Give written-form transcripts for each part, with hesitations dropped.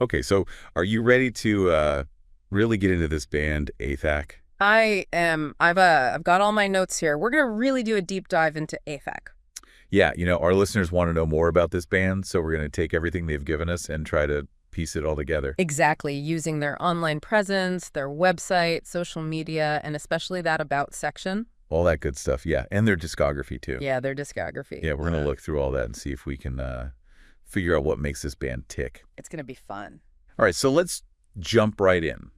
Okay, so are you ready to really get into this band, ATHAC? I am. I've got all my notes here. We're gonna really do a deep dive into AFAC. Yeah, our listeners want to know more about this band, so we're going to take everything they've given us and try to piece it all together. Exactly, using their online presence, their website, social media, and especially that about section. All that good stuff, yeah, and their discography too. Yeah, their discography. Yeah, we're going to look through all that and see if we can figure out what makes this band tick. It's gonna be fun. All right, so let's jump right in.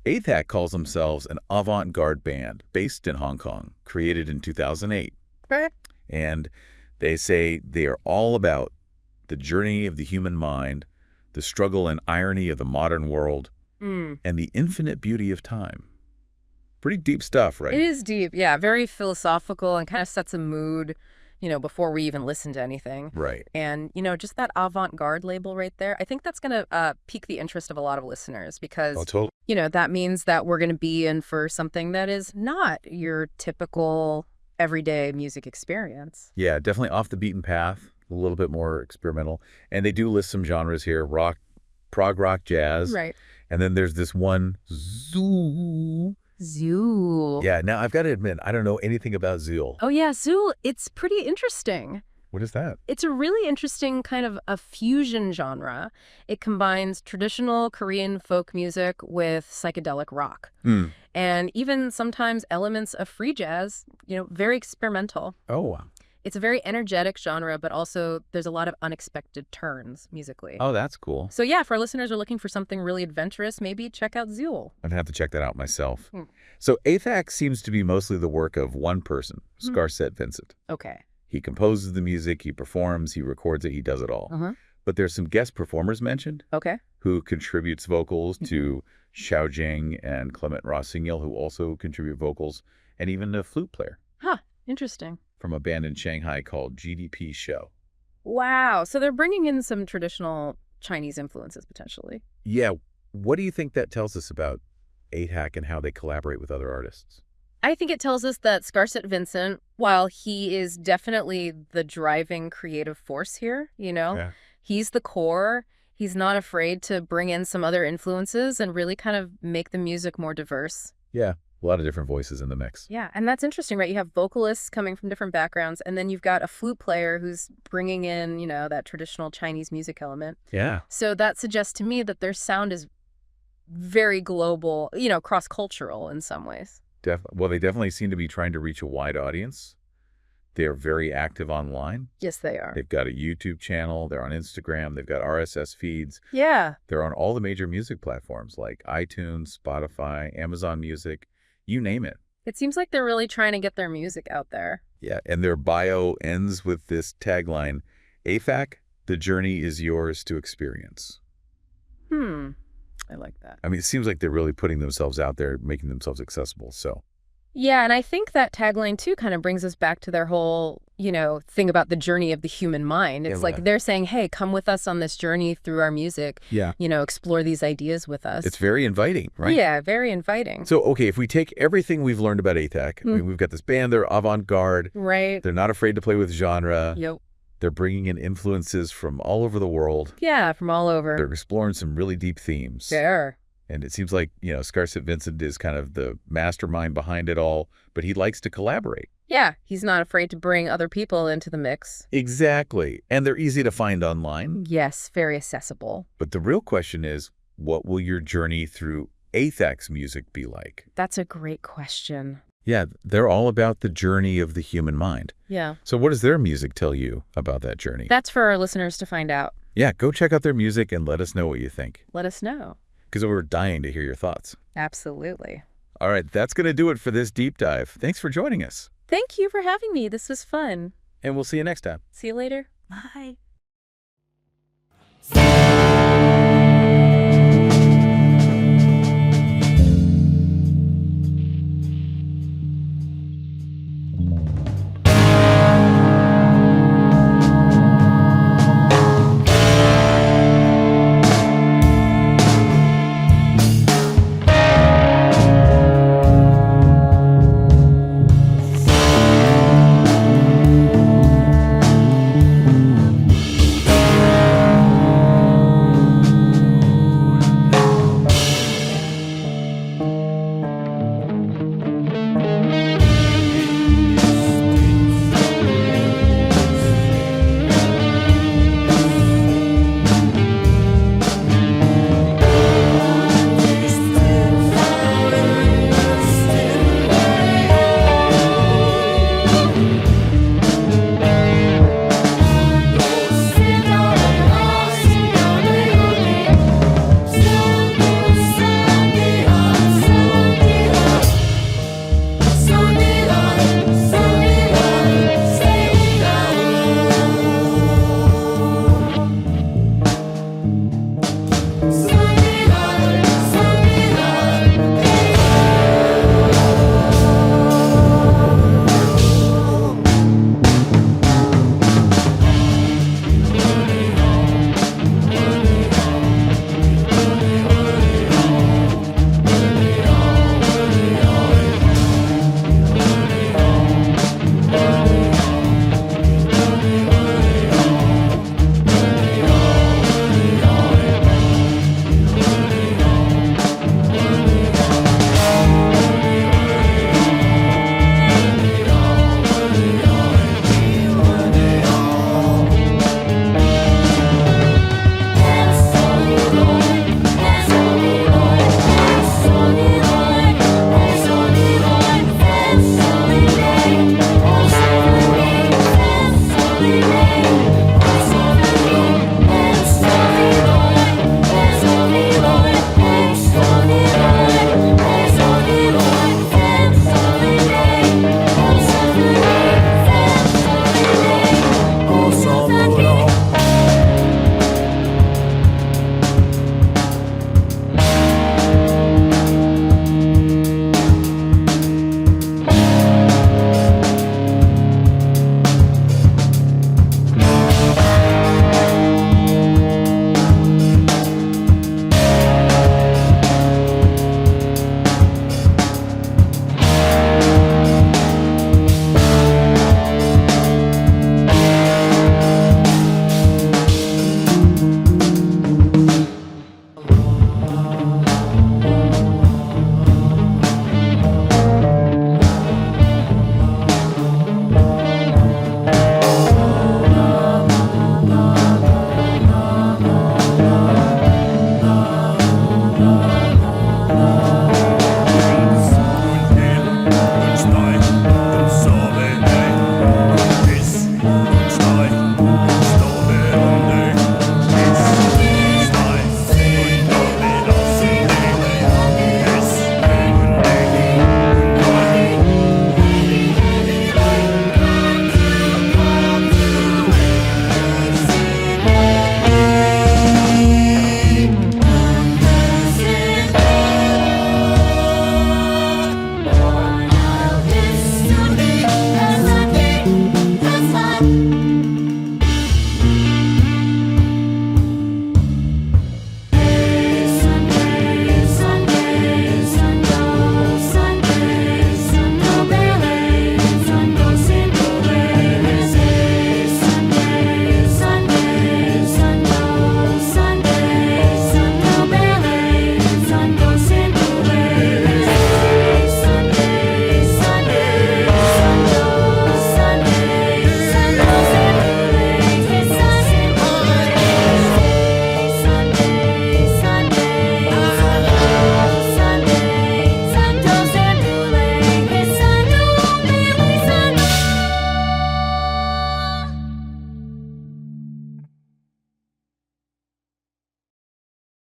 ATHAC calls themselves an avant-garde band based in Hong Kong, created in 2008. Okay. And they say they are all about the journey of the human mind, the struggle and irony of the modern world, Mm. and the infinite beauty of time. Pretty deep stuff, It right? is deep, yeah, very philosophical and kind of sets a mood, before we even listen to anything. Right. And, just that avant-garde label right there, I think that's going to pique the interest of a lot of listeners Oh, because, totally. that means that we're going to be in for something that is not your typical everyday music experience. Yeah, definitely off the beaten path, a little bit more experimental. And they do list some genres here, rock, prog rock, jazz. Right. And then there's this one, Zeuhl. Zeuhl. Yeah, now I've got to admit, I don't know anything about Zeuhl. Oh, yeah, Zeuhl, it's pretty interesting. What is that? It's a really interesting kind of a fusion genre. It combines traditional Korean folk music with psychedelic rock. Mm. And even sometimes elements of free jazz, very experimental. Oh, wow. It's a very energetic genre, but also there's a lot of unexpected turns musically. Oh, that's cool. So yeah, if our listeners are looking for something really adventurous, maybe check out Zeuhl. I'd have to check that out myself. Hmm. So ATHAC seems to be mostly the work of one person, Hmm. Scarset Vincent. Okay. He composes the music, he performs, he records it, he does it all. Uh-huh. But there's some guest performers mentioned Okay. who contributes vocals to Xiao Jing and Clement Rossignol, who also contribute vocals, and even a flute player Huh. Interesting. from a band in Shanghai called GDP Show. Wow. So they're bringing in some traditional Chinese influences potentially. Yeah, what do you think that tells us about ATHAC and how they collaborate with other artists? I think it tells us that Scarset Vincent, while he is definitely the driving creative force here, Yeah. he's the core. He's not afraid to bring in some other influences and really kind of make the music more diverse. Yeah, a lot of different voices in the mix. Yeah, and that's interesting, right? You have vocalists coming from different backgrounds, and then you've got a flute player who's bringing in, that traditional Chinese music element. Yeah. So that suggests to me that their sound is very global, cross-cultural in some ways. Well, they definitely seem to be trying to reach a wide audience. They're very active online. Yes, they are. They've got a YouTube channel. They're on Instagram. They've got RSS feeds. Yeah. They're on all the major music platforms like iTunes, Spotify, Amazon Music, you name it. It seems like they're really trying to get their music out there. Yeah, and their bio ends with this tagline, AFAC, the journey is yours to experience. I like that. I mean, it seems like they're really putting themselves out there, making themselves accessible. So, Yeah, and I think that tagline too kind of brings us back to their whole, thing about the journey of the human mind. It's Yeah, like well, they're saying, hey, come with us on this journey through our music. yeah, Explore these ideas with us. it's very inviting, right? Yeah, very inviting. So, okay, if we take everything we've learned about ATHAC, I mean, we've got this band, they're avant-garde, Right. they're not afraid to play with genre, Yep. they're bringing in influences from all over the world, Yeah, from all over. they're exploring some really deep themes. Sure. And it seems like, Scarset Vincent is kind of the mastermind behind it all, but he likes to collaborate. Yeah, he's not afraid to bring other people into the mix. Exactly. And they're easy to find online. Yes, very accessible. But the real question is, what will your journey through ATHAC's music be like? That's a great question. Yeah, they're all about the journey of the human mind. Yeah. So what does their music tell you about that journey? That's for our listeners to find out. Yeah, go check out their music and let us know what you think, Let us know. because we're dying to hear your thoughts. Absolutely. All right, that's going to do it for this deep dive. Thanks for joining us. Thank you for having me. This was fun. And we'll see you next time. See you later. Bye.